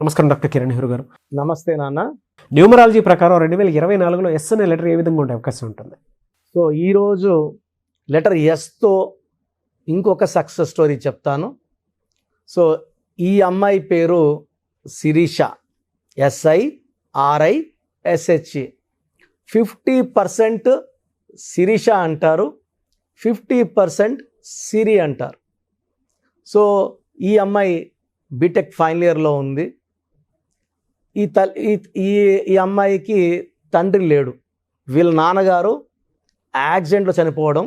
నమస్కారం డాక్టర్ కిరణ్ నెహ్రూ గారు. నమస్తే నాన్న. న్యూమరాలజీ ప్రకారం 2024లో ఎస్ అనే లెటర్ ఏ విధంగా ఉండే అవకాశం ఉంటుంది? సో ఈరోజు లెటర్ ఎస్తో ఇంకొక సక్సెస్ స్టోరీ చెప్తాను. సో ఈ అమ్మాయి పేరు శిరీష, SIRISH. 50% శిరీష అంటారు, 50% సిరి అంటారు. సో ఈ అమ్మాయి బీటెక్ ఫైనల్ ఇయర్లో ఉంది. ఈ అమ్మాయికి తండ్రి లేడు. వీళ్ళ నాన్నగారు యాక్సిడెంట్లో చనిపోవడం,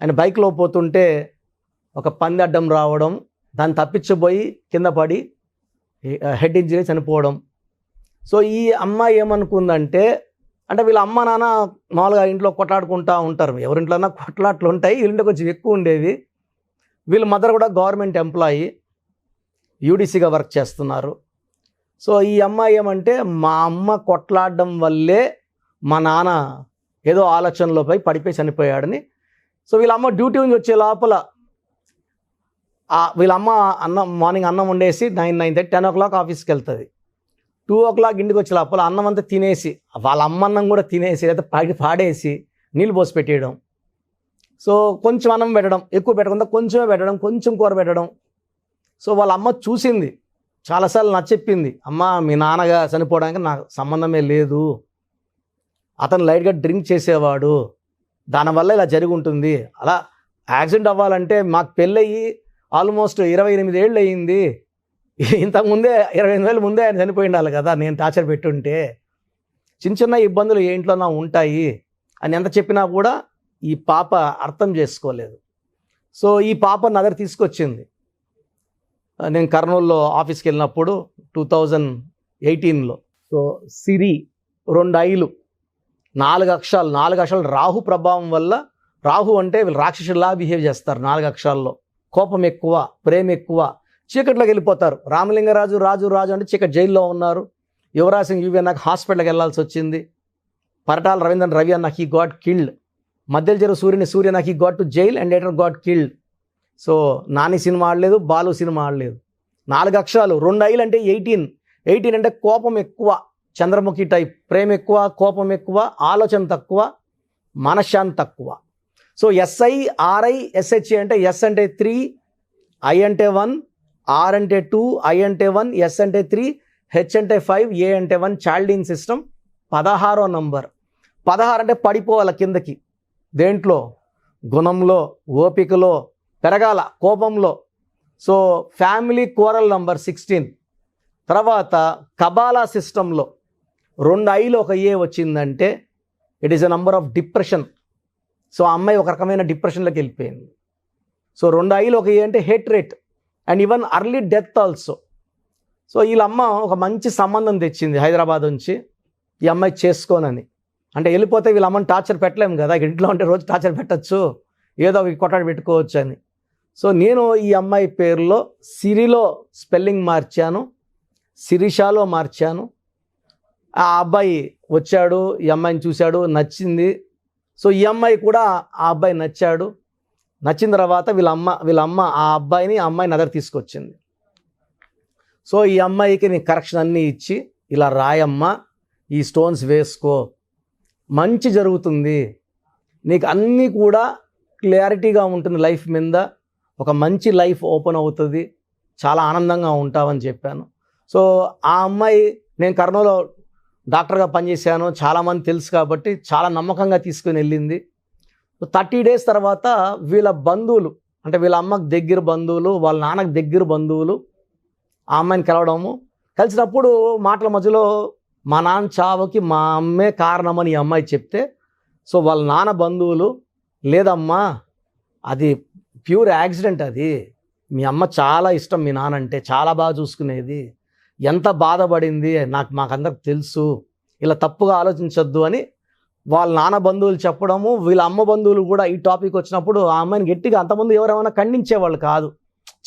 ఆయన బైక్లో పోతుంటే ఒక పంది అడ్డం రావడం, దాన్ని తప్పించబోయి కింద పడి హెడ్ ఇంజరీ చనిపోవడం. సో ఈ అమ్మాయి ఏమనుకుందంటే, అంటే వీళ్ళ అమ్మ నాన్న మామూలుగా ఇంట్లో కొట్లాడుకుంటూ ఉంటారు, ఎవరింట్లోనా కొట్లాట్లు ఉంటాయి, వీళ్ళంటే కొంచెం ఎక్కువ ఉండేవి. వీళ్ళ మదర్ కూడా గవర్నమెంట్ ఎంప్లాయీ, యూడీసీగా వర్క్ చేస్తున్నారు. సో ఈ అమ్మాయి ఏమంటే, మా అమ్మ కొట్లాడడం వల్లే మా నాన్న ఏదో ఆలోచనలో పడిపోయి చనిపోయాడని. సో వీళ్ళ అమ్మ డ్యూటీ నుంచి వచ్చే లోపల వీళ్ళ అమ్మ మార్నింగ్ అన్నం వండేసి 9:30 10 o'clock ఆఫీస్కి వెళ్తుంది. 2 o'clock ఇంటికి వచ్చే లోపల అన్నం అంతా తినేసి, వాళ్ళ అమ్మ అన్నం కూడా తినేసి లేదా పాడేసి నీళ్ళు పోసి పెట్టేయడం. సో కొంచెం అన్నం పెట్టడం, ఎక్కువ పెట్టకుండా కొంచెమే పెట్టడం, కొంచెం కూర పెట్టడం. సో వాళ్ళ అమ్మ చూసింది, చాలాసార్లు నచ్చెప్పింది, అమ్మ మీ నాన్నగా చనిపోవడానికి నాకు సంబంధమే లేదు, అతను లైట్గా డ్రింక్ చేసేవాడు, దానివల్ల ఇలా జరిగి ఉంటుంది, అలా యాక్సిడెంట్ అవ్వాలంటే మాకు పెళ్ళయి ఆల్మోస్ట్ 28 ఏళ్ళు అయ్యింది, ఇంతకుముందే 28 ఏళ్ళ ముందే ఆయన చనిపోయి ఉండాలి కదా, నేను టార్చర్ పెట్టుంటే, చిన్న చిన్న ఇబ్బందులు ఏంట్లోనా ఉంటాయి అని ఎంత చెప్పినా కూడా ఈ పాప అర్థం చేసుకోలేదు. సో ఈ పాప నా దగ్గర తీసుకొచ్చింది. నేను కర్నూలులో ఆఫీస్కి వెళ్ళినప్పుడు 2018లో. సో సిరి 2 ఐలు 4 అక్షరాలు రాహు ప్రభావం వల్ల. రాహు అంటే వీళ్ళు రాక్షసులా బిహేవ్ చేస్తారు. 4 అక్షరాల్లో కోపం ఎక్కువ, ప్రేమ ఎక్కువ, చీకట్లోకి వెళ్ళిపోతారు. రామలింగరాజు రాజు అంటే చీకటి జైల్లో ఉన్నారు. యువరాజ్ సింగ్ యువి నాకు హాస్పిటల్కి వెళ్ళాల్సి వచ్చింది. పరటాల రవీంద్రన్ రవి అన్న హీ గాట్ కిల్డ్. మధ్యలో చెరువు సూర్య నాకు he got to jail and later got killed. So Nani cinema ఆడలేదు, బాలు సినిమా ఆడలేదు. 4 అక్షరాలు 2 ఐలు అంటే 18 అంటే కోపం ఎక్కువ, చంద్రముఖి టైప్, ప్రేమ ఎక్కువ, కోపం ఎక్కువ, ఆలోచన తక్కువ, మనశ్శాంతి తక్కువ. సో SIRISH అంటే ఎస్ అంటే 3, ఐ అంటే 1, ఆర్ అంటే 2, ఐ అంటే 1, ఎస్ అంటే 3, హెచ్ అంటే 5, ఏ అంటే 1. చాల్డీన్ సిస్టమ్ 16వ నంబర్. 16 అంటే పడిపోవాలి కిందకి, దేంట్లో, గుణంలో, ఓపికలో, పెరగాల, కోపంలో. So family coral number 16. తర్వాత కబాలా సిస్టంలో 2 ఐలు 1 ఏ వచ్చిందంటే it is a number of depression. So ఆ అమ్మాయి ఒక రకమైన డిప్రెషన్లోకి వెళ్ళిపోయింది. సో 2 ఐలు 1 ఏ అంటే hate rate and even early death also. So వీళ్ళమ్మ ఒక మంచి సంబంధం తెచ్చింది హైదరాబాద్ నుంచి, ఈ అమ్మాయి చేసుకోనని. అంటే వెళ్ళిపోతే వీళ్ళ అమ్మని టార్చర్ పెట్టలేము కదా, ఇంట్లో ఉంటే రోజు టార్చర్ పెట్టచ్చు, ఏదో ఒక కొట్టాడు పెట్టుకోవచ్చు అని. సో నేను ఈ అమ్మాయి పేరులో సిరిలో స్పెల్లింగ్ మార్చాను, శిరీషాలో మార్చాను. ఆ అబ్బాయి వచ్చాడు, ఈ అమ్మాయిని చూశాడు, నచ్చింది. సో ఈ అమ్మాయి కూడా ఆ అబ్బాయి నచ్చాడు. నచ్చిన తర్వాత వీళ్ళ అమ్మ ఆ అబ్బాయిని, ఆ అమ్మాయిని దగ్గర తీసుకొచ్చింది. సో ఈ అమ్మాయికి నేను కరెక్షన్ అన్నీ ఇచ్చి, ఇలా రాయమ్మా, ఈ స్టోన్స్ వేసుకో, మంచి జరుగుతుంది, నీకు అన్నీ కూడా క్లారిటీగా ఉంటుంది, లైఫ్ మీద ఒక మంచి లైఫ్ ఓపెన్ అవుతుంది, చాలా ఆనందంగా ఉంటావని చెప్పాను. సో ఆ అమ్మాయి, నేను కర్నూలులో డాక్టర్గా పనిచేశాను, చాలామంది తెలుసు కాబట్టి చాలా నమ్మకంగా తీసుకుని వెళ్ళింది. 30 days తర్వాత వీళ్ళ బంధువులు, అంటే వీళ్ళ అమ్మకు దగ్గర బంధువులు, వాళ్ళ నాన్నకు దగ్గర బంధువులు ఆ అమ్మాయిని కలవడము. కలిసినప్పుడు మాటల మధ్యలో మా నాన్న చావుకి మా అమ్మే కారణమని ఈ అమ్మాయి చెప్తే, సో వాళ్ళ నాన్న బంధువులు, లేదమ్మా అది ప్యూర్ యాక్సిడెంట్, అది మీ అమ్మ చాలా ఇష్టం మీ నాన్న అంటే, చాలా బాగా చూసుకునేది, ఎంత బాధపడింది మాకందరికి తెలుసు, ఇలా తప్పుగా ఆలోచించొద్దు అని వాళ్ళ నాన్న బంధువులు చెప్పడము. వీళ్ళ అమ్మ బంధువులు కూడా ఈ టాపిక్ వచ్చినప్పుడు ఆ అమ్మాయిని గట్టిగా, అంతమంది ఎవరేమైనా ఖండించేవాళ్ళు కాదు,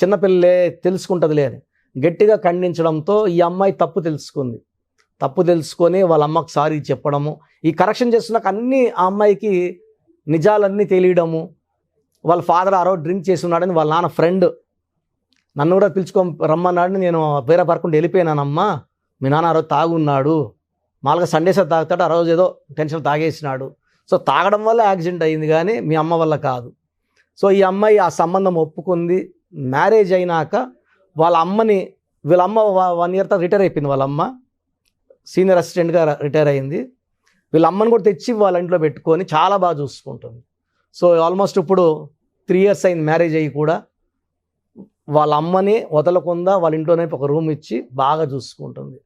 చిన్నపిల్లలే తెలుసుకుంటుందిలే అని గట్టిగా ఖండించడంతో ఈ అమ్మాయి తప్పు తెలుసుకొని వాళ్ళ అమ్మకు సారీ చెప్పడము. ఈ కరెక్షన్ చేస్తున్నాక అన్నీ ఆ అమ్మాయికి నిజాలన్నీ తెలియడము. వాళ్ళ ఫాదర్ ఆ రోజు డ్రింక్ చేసి ఉన్నాడని వాళ్ళ నాన్న ఫ్రెండ్ నన్ను కూడా రమ్మన్నాడు. నేను వేరే పరకుండా వెళ్ళిపోయినానమ్మా, మీ నాన్న ఆ రోజు తాగున్నాడు, మామూలుగా సండేస్ తాగుతాడు, ఆ రోజు ఏదో టెన్షన్ తాగేసినాడు, సో తాగడం వల్ల యాక్సిడెంట్ అయింది కానీ మీ అమ్మ వల్ల కాదు. సో ఈ అమ్మాయి ఆ సంబంధం ఒప్పుకుంది. మ్యారేజ్ అయినాక వీళ్ళ అమ్మ 1 year తర్వాత రిటైర్ అయిపోయింది. వాళ్ళ అమ్మ సీనియర్ అసిస్టెంట్గా రిటైర్ అయింది. వీళ్ళ అమ్మని కూడా తెచ్చి వాళ్ళ ఇంట్లో పెట్టుకొని చాలా బాగా చూసుకుంటుంది. సో ఆల్మోస్ట్ ఇప్పుడు 3 years అయింది మ్యారేజ్ అయ్యి కూడా. వాళ్ళ అమ్మని వదలకుండా వాళ్ళ ఇంట్లోనే ఒక రూమ్ ఇచ్చి బాగా చూసుకుంటుంది.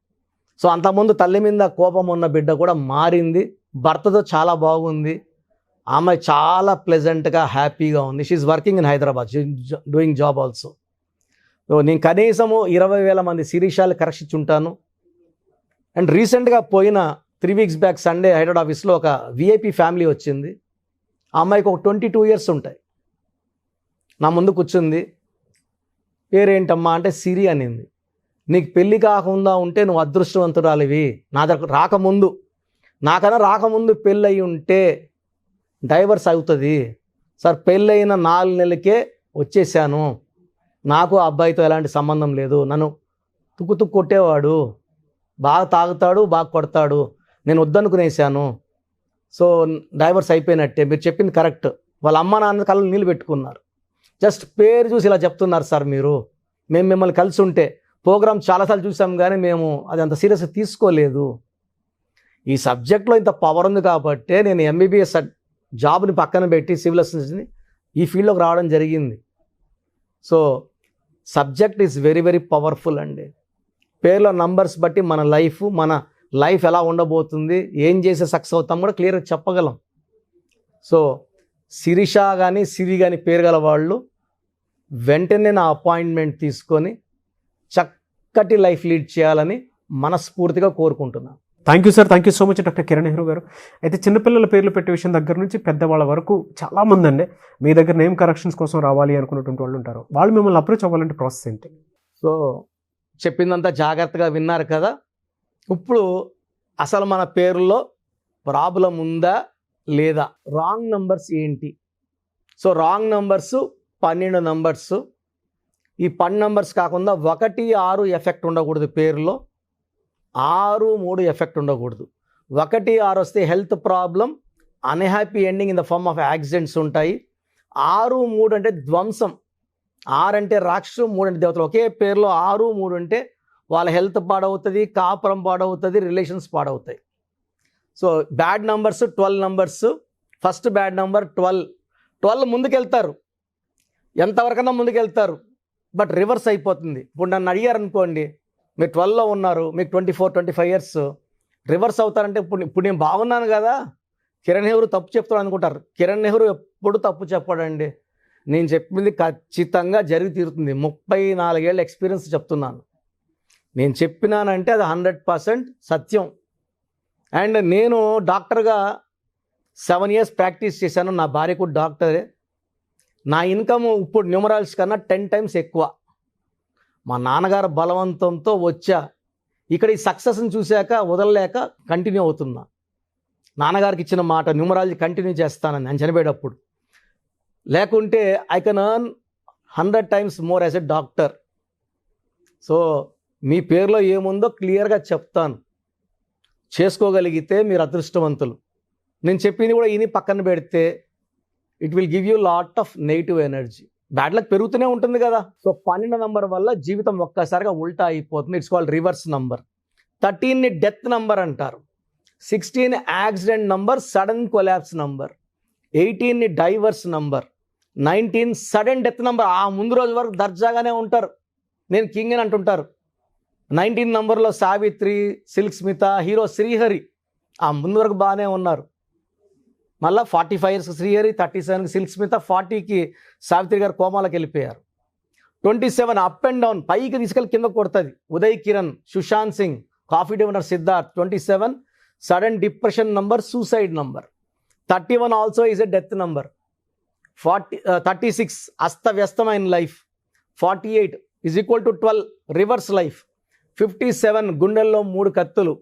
సో అంతకుముందు తల్లి మీద కోపం ఉన్న బిడ్డ కూడా మారింది, భర్తతో చాలా బాగుంది. ఆమె చాలా ప్లెజెంట్గా హ్యాపీగా ఉంది. She working in Hyderabad, doing job also. So నేను కనీసము 20,000 మంది శిరీషాలు కరెక్షించుంటాను. అండ్ రీసెంట్గా పోయిన 3 weeks బ్యాక్ సండే హైదరాబాద్ ఆఫీస్లో ఒక విఐపి ఫ్యామిలీ వచ్చింది. ఆ అమ్మాయికి ఒక 22 years ఉంటాయి. నా ముందు కూర్చుంది. పేరేంటమ్మా అంటే సిరి అనింది. నీకు పెళ్ళి కాకుండా ఉంటే నువ్వు అదృష్టవంతురాలివి. నా దగ్గర నాకన్నా రాకముందు పెళ్ళి అయి ఉంటే డైవర్స్ అవుతుంది సార్. పెళ్ళైన 4 నెలలకే వచ్చేసాను, నాకు ఆ అబ్బాయితో ఎలాంటి సంబంధం లేదు. నన్ను తుక్కు కొట్టేవాడు, బాగా తాగుతాడు, బాగా కొడతాడు, నేను వద్దనుకునేసాను. సో డైవర్స్ అయిపోయినట్టే. మీరు చెప్పింది కరెక్ట్. వాళ్ళ అమ్మ నాన్న కళ్ళు నీళ్ళు పెట్టుకున్నారు. జస్ట్ పేరు చూసి ఇలా చెప్తున్నారు సార్ మీరు. మేము మిమ్మల్ని కలిసి ఉంటే ప్రోగ్రామ్ చాలాసార్లు చూసాం కానీ మేము అది అంత సీరియస్గా తీసుకోలేదు. ఈ సబ్జెక్ట్లో ఇంత పవర్ ఉంది కాబట్టి నేను ఎంబీబీఎస్ జాబ్ని పక్కన పెట్టి సివిల్ అసిస్టెంట్ని ఈ ఫీల్డ్లోకి రావడం జరిగింది. So subject is very very powerful అండి. పేర్లో నంబర్స్ బట్టి మన లైఫ్ ఎలా ఉండబోతుంది, ఏం చేసే సక్సెస్ అవుతాం కూడా క్లియర్గా చెప్పగలం. సో శిరీష కానీ సిరి కానీ పేరు గల వాళ్ళు వెంటనే నా అపాయింట్మెంట్ తీసుకొని చక్కటి లైఫ్ లీడ్ చేయాలని మనస్ఫూర్తిగా కోరుకుంటున్నాను. Thank you sir, thank you so much doctor Kiran Nehru గారు. అయితే చిన్నపిల్లల పేర్లు పెట్టే విషయం దగ్గర నుంచి పెద్దవాళ్ళ వరకు చాలామంది అండి మీ దగ్గర నేమ్ కరెక్షన్స్ కోసం రావాలి అనుకున్నటువంటి వాళ్ళు ఉంటారు. వాళ్ళు మిమ్మల్ని అప్రోచ్ అవ్వాలంటే ప్రాసెస్ ఏంటి? సో చెప్పిందంతా జాగ్రత్తగా విన్నారు కదా. ఇప్పుడు అసలు మన పేరులో ప్రాబ్లం ఉందా లేదా, రాంగ్ నంబర్స్ ఏంటి? So wrong numbers 12 numbers. ఈ 10 నంబర్స్ కాకుండా 1, 6 ఎఫెక్ట్ ఉండకూడదు పేరులో. 6, 3 ఎఫెక్ట్ ఉండకూడదు. 1, 6 వస్తే health problem, unhappy ending in the form of accidents ఉంటాయి. 6, 3 అంటే ధ్వంసం. 6 అంటే రాక్షసు, 3 అంటే దేవతలు. ఒకే పేరులో 6, 3 అంటే వాళ్ళ హెల్త్ పాడవుతుంది, కాపురం పాడవుతుంది, రిలేషన్స్ పాడవుతాయి. So bad numbers 12 numbers. First bad number 12 ముందుకెళ్తారు, ఎంతవరకన్నా ముందుకెళ్తారు, బట్ రివర్స్ అయిపోతుంది. ఇప్పుడు నన్ను అడిగారు అనుకోండి, మీరు 12లో ఉన్నారు, మీకు 24, 25 years, రివర్స్ అవుతారంటే ఇప్పుడు నేను బాగున్నాను కదా, కిరణ్ నెహ్రూ తప్పు చెప్తాడు అనుకుంటారు. కిరణ్ నెహ్రూ ఎప్పుడు తప్పు చెప్పాడండి. నేను చెప్పింది ఖచ్చితంగా జరిగి తీరుతుంది. 34 ఏళ్ళ ఎక్స్పీరియన్స్ చెప్తున్నాను. నేను చెప్పినానంటే అది 100% సత్యం. అండ్ నేను డాక్టర్గా 7 years ప్రాక్టీస్ చేశాను. నా భార్య కూడా డాక్టరే. నా ఇన్కమ్ ఇప్పుడు న్యూమరాల్స్ కన్నా 10 times ఎక్కువ. మా నాన్నగారు బలవంతంతో వచ్చా. ఇక్కడ ఈ సక్సెస్ని చూశాక వదలలేక కంటిన్యూ అవుతున్నా. నాన్నగారికి ఇచ్చిన మాట న్యూమరాలజీ కంటిన్యూ చేస్తానని నేను చనిపోయేటప్పుడు. లేకుంటే I can earn 100 times more as a doctor. So మీ పేరులో ఏముందో క్లియర్గా చెప్తాను. చేసుకోగలిగితే మీరు అదృష్టవంతులు. నేను చెప్పింది కూడా ఇని పక్కన పెడితే it will give you lot of negative energy. Bad luck పెరుగుతూనే ఉంటుంది కదా. సో 12 నంబర్ వల్ల జీవితం ఒక్కసారిగా ఉల్టా అయిపోతుంది. It's called reverse number. 13ని డెత్ నంబర్ అంటారు. 16 accident number, sudden collapse number. 18ని divorce number. 19 sudden death number. ఆ ముందు రోజు వరకు దర్జాగానే ఉంటారు, నేను కింగ్ అని అంటుంటారు. 19 నంబర్లో సావిత్రి, సిల్క్ స్మిత, హీరో శ్రీహరి ఆ ముందు వరకు బాగానే ఉన్నారు. మళ్ళీ 45 years శ్రీహరి, 37 సిల్క్ స్మిత, 40కి సావిత్రి గారు కోమాలకు వెళ్ళిపోయారు. 27 అప్ అండ్ డౌన్, పైకి తీసుకెళ్ళి కింద కొడుతుంది. Uday Kiran, Sushant Singh, coffee day owner Siddharth. 27 sudden depression number, suicide number. 31 also is a death number. 36 అస్తవ్యస్తమైన life. 48 is equal to 12 reverse life. 57 గుండెల్లో 3 కత్తులు.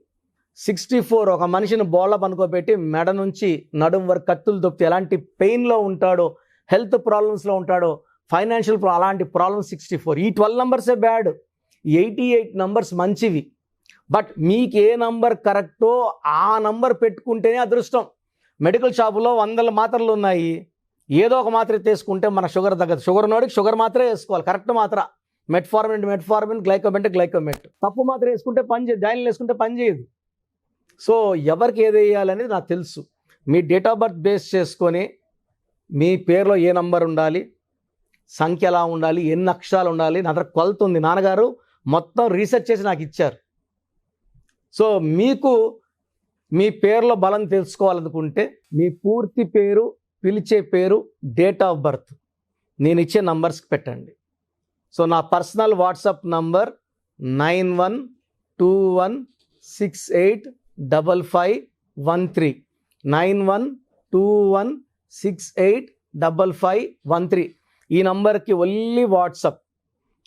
64 ఒక మనిషిని బోళ్ళ పనుకోబెట్టి మెడ నుంచి నడుం వరకు కత్తులు దొప్పితే ఎలాంటి పెయిన్లో ఉంటాడో, హెల్త్ ప్రాబ్లమ్స్లో ఉంటాడో ఫైనాన్షియల్ అలాంటి ప్రాబ్లమ్ 64. ఈ 12 నంబర్సే బ్యాడ్, 88 నంబర్స్ మంచివి. బట్ మీకు ఏ నంబర్ కరెక్టో ఆ నంబర్ పెట్టుకుంటేనే అదృష్టం. మెడికల్ షాపులో 100 మాత్రలు ఉన్నాయి, ఏదో ఒక మాత్ర తీసుకుంటే మన షుగర్ తగ్గదు. షుగర్ ఉన్నోడికి షుగర్ మాత్రమే వేసుకోవాలి, కరెక్ట్ మాత్ర. మెట్ఫార్మిన్, గ్లైకోమెట్. తప్పు మాత్రం వేసుకుంటే పని చేయదు, డైనిల్ వేసుకుంటే పని చేయదు. సో ఎవరికి ఏది వేయాలనేది నాకు తెలుసు. మీ డేట్ ఆఫ్ బర్త్ బేస్ చేసుకొని మీ పేరులో ఏ నంబర్ ఉండాలి, సంఖ్య ఎలా ఉండాలి, ఎన్ని అక్షరాలు ఉండాలి, నా దగ్గర కొలత ఉంది. నాన్నగారు మొత్తం రీసెర్చ్ చేసి నాకు ఇచ్చారు. సో మీకు మీ పేరులో బలం తెలుసుకోవాలనుకుంటే మీ పూర్తి పేరు, పిలిచే పేరు, డేట్ ఆఫ్ బర్త్ నేను ఇచ్చే నంబర్స్కి పెట్టండి. సో నా పర్సనల్ వాట్సాప్ నంబర్ 9121685513 9121685513. ఈ నంబర్కి ఓన్లీ వాట్సాప్.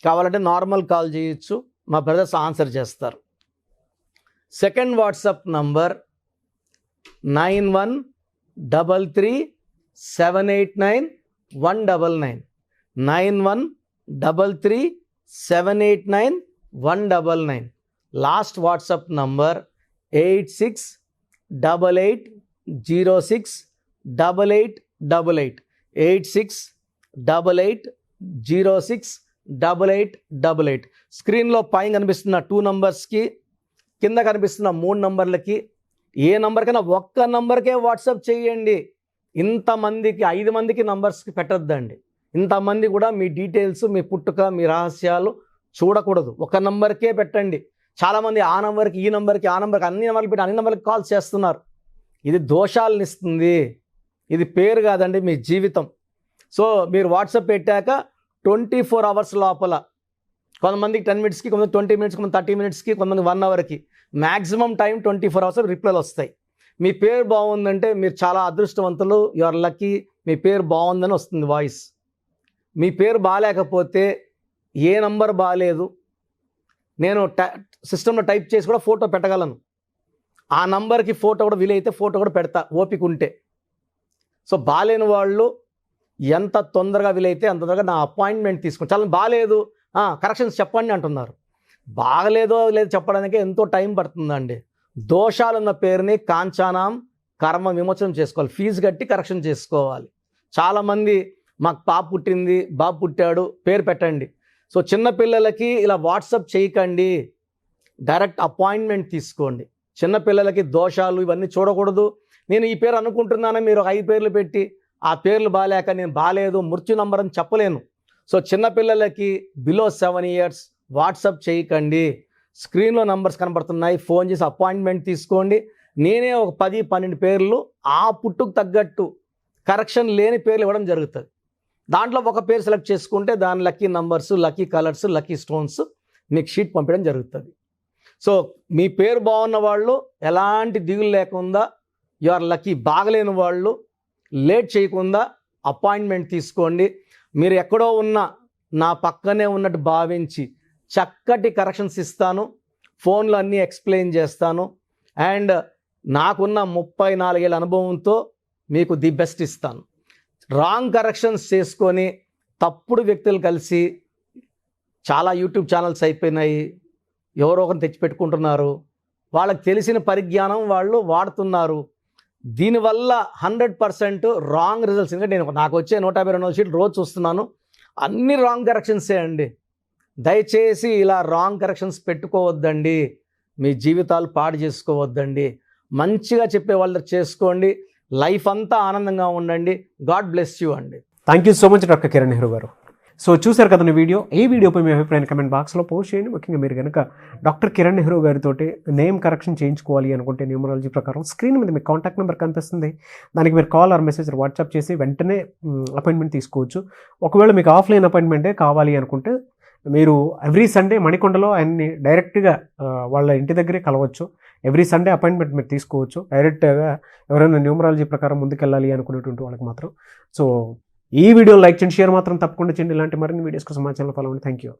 కావాలంటే నార్మల్ కాల్ చేయొచ్చు, మా బ్రదర్స్ ఆన్సర్ చేస్తారు. Second WhatsApp number 9133789199 9133789199. Last WhatsApp number 8688068888 8688068888. స్క్రీన్లో పైన కనిపిస్తున్న 2 నంబర్స్కి, కింద కనిపిస్తున్న 3 నంబర్లకి ఏ నంబర్కైనా ఒక్క నంబర్కే వాట్సాప్ చేయండి. ఇంతమందికి 5 మందికి నంబర్స్కి పెట్టద్దండి. ఇంతమంది కూడా మీ డీటెయిల్స్, మీ పుట్టుక, మీ రహస్యాలు చూడకూడదు. ఒక నంబర్కే పెట్టండి. చాలామంది ఆ నంబర్కి, ఈ నంబర్కి, ఆ నంబర్కి, అన్ని నంబర్లు పెట్టి అన్ని నంబర్కి కాల్స్ చేస్తున్నారు. ఇది దోషాలను ఇస్తుంది. ఇది పేరు కాదండి, మీ జీవితం. సో మీరు వాట్సాప్ పెట్టాక 24 అవర్స్ లోపల, కొంతమందికి 10 మినిట్స్కి, కొంతమంది 20 మినిట్స్కి, కొంతమంది 30 మినిట్స్కి, కొంతమంది 1 అవర్కి, మ్యాక్సిమం టైం 24 అవర్స్ రిప్లైలు వస్తాయి. మీ పేరు బాగుందంటే మీరు చాలా అదృష్టవంతులు, యు ఆర్ లక్కీ. మీ పేరు బాగుందని వస్తుంది వాయిస్. మీ పేరు బాగాలేకపోతే, ఏ నంబర్ బాగాలేదు, నేను సిస్టంలో టైప్ చేసి కూడా ఫోటో పెట్టగలను. ఆ నంబర్కి ఫోటో కూడా వీలైతే ఫోటో కూడా పెడతా, ఓపిక ఉంటే. సో బాగాలేని వాళ్ళు ఎంత తొందరగా వీలైతే అంత తొందరగా నా అపాయింట్మెంట్ తీసుకుని, చాలా బాగాలేదు కరెక్షన్స్ చెప్పండి అంటున్నారు. బాగలేదో లేదు చెప్పడానికి ఎంతో టైం పడుతుందండి. దోషాలున్న పేరుని కాంచానాం కర్మ విమోచనం చేసుకోవాలి, ఫీజు కట్టి కరెక్షన్ చేసుకోవాలి. చాలామంది మాకు పాప పుట్టింది, బాబు పుట్టాడు, పేరు పెట్టండి. సో చిన్నపిల్లలకి ఇలా వాట్సాప్ చేయకండి, డైరెక్ట్ అపాయింట్మెంట్ తీసుకోండి. చిన్నపిల్లలకి దోషాలు ఇవన్నీ చూడకూడదు. నేను ఈ పేరు అనుకుంటున్నాను, మీరు 5 పేర్లు పెట్టి ఆ పేర్లు బాగాలేక నేను బాగాలేదు, మృత్యు నంబర్ అని చెప్పలేను. సో చిన్నపిల్లలకి బిలో 7 ఇయర్స్ వాట్సాప్ చేయకండి. స్క్రీన్లో నంబర్స్ కనబడుతున్నాయి, ఫోన్ చేసి అపాయింట్మెంట్ తీసుకోండి. నేనే ఒక 10-12 పేర్లు ఆ పుట్టుకు తగ్గట్టు కరెక్షన్ లేని పేర్లు ఇవ్వడం జరుగుతుంది. దాంట్లో ఒక పేరు సెలెక్ట్ చేసుకుంటే దాని lucky numbers, lucky colours, lucky stones మీకు షీట్ పంపించడం జరుగుతుంది. సో మీ పేరు బాగున్న వాళ్ళు ఎలాంటి దిగులు లేకుండా యు ఆర్ లక్కీ. బాగలేని వాళ్ళు లేట్ చేయకుండా అపాయింట్మెంట్ తీసుకోండి. మీరు ఎక్కడో ఉన్న నా పక్కనే ఉన్నట్టు భావించి చక్కటి కరెక్షన్స్ ఇస్తాను, ఫోన్లో అన్నీ ఎక్స్ప్లెయిన్ చేస్తాను. అండ్ నాకున్న 34 ఏళ్ళ అనుభవంతో మీకు ది బెస్ట్ ఇస్తాను. రాంగ్ కరెక్షన్స్ చేసుకొని తప్పుడు వ్యక్తులు కలిసి చాలా యూట్యూబ్ ఛానల్స్ అయిపోయినాయి, ఎవరో ఒకరిని తెచ్చిపెట్టుకుంటున్నారు, వాళ్ళకి తెలిసిన పరిజ్ఞానం వాళ్ళు వాడుతున్నారు. దీనివల్ల 100% రాంగ్ రిజల్ట్స్. ఎందుకంటే నాకు వచ్చే 152 షీట్లు రోజు చూస్తున్నాను, అన్ని రాంగ్ కరెక్షన్సే అండి. దయచేసి ఇలా రాంగ్ కరెక్షన్స్ పెట్టుకోవద్దండి, మీ జీవితాలు పాడు చేసుకోవద్దండి. మంచిగా చెప్పే వాళ్ళు చేసుకోండి, లైఫ్ అంతా ఆనందంగా ఉండండి. గాడ్ బ్లెస్ యూ అండి. Thank you so much doctor Kiran Nehru గారు. సో చూశారు కదా వీడియో. ఈ వీడియోపై మీ అభిప్రాయాన్ని కమెంట్ బాక్స్లో పోస్ట్ చేయండి. ముఖ్యంగా మీరు కనుక డాక్టర్ కిరణ్ నెహ్రూ గారితో నేమ్ కరెక్షన్ చేయించుకోవాలి అనుకుంటే న్యూమరాలజీ ప్రకారం స్క్రీన్ మీద మీకు కాంటాక్ట్ నెంబర్ కనిపిస్తుంది, దానికి మీరు కాల్ ఆర్ మెసేజ్ వాట్సాప్ చేసి వెంటనే అపాయింట్మెంట్ తీసుకోవచ్చు. ఒకవేళ మీకు ఆఫ్లైన్ అపాయింట్మెంటే కావాలి అనుకుంటే మీరు ఎవ్రీ సండే మణికొండలో ఆయన్ని డైరెక్ట్గా వాళ్ళ ఇంటి దగ్గరే కలవచ్చు. ఎవ్రీ సండే అపాయింట్మెంట్ మీరు తీసుకోవచ్చు. డైరెక్ట్గా ఎవరైనా న్యూమరాలజీ ప్రకారం ముందుకెళ్ళాలి అనుకునేటువంటి వాళ్ళకి మాత్రం. సో ఈ వీడియో లైక్ చేయండి, షేర్ మాత్రం తప్పకుండా చేయండి. ఇలాంటి మరిన్ని వీడియోస్ కోసం మా ఛానల్ ఫాలో అవ్వండి. Thank you.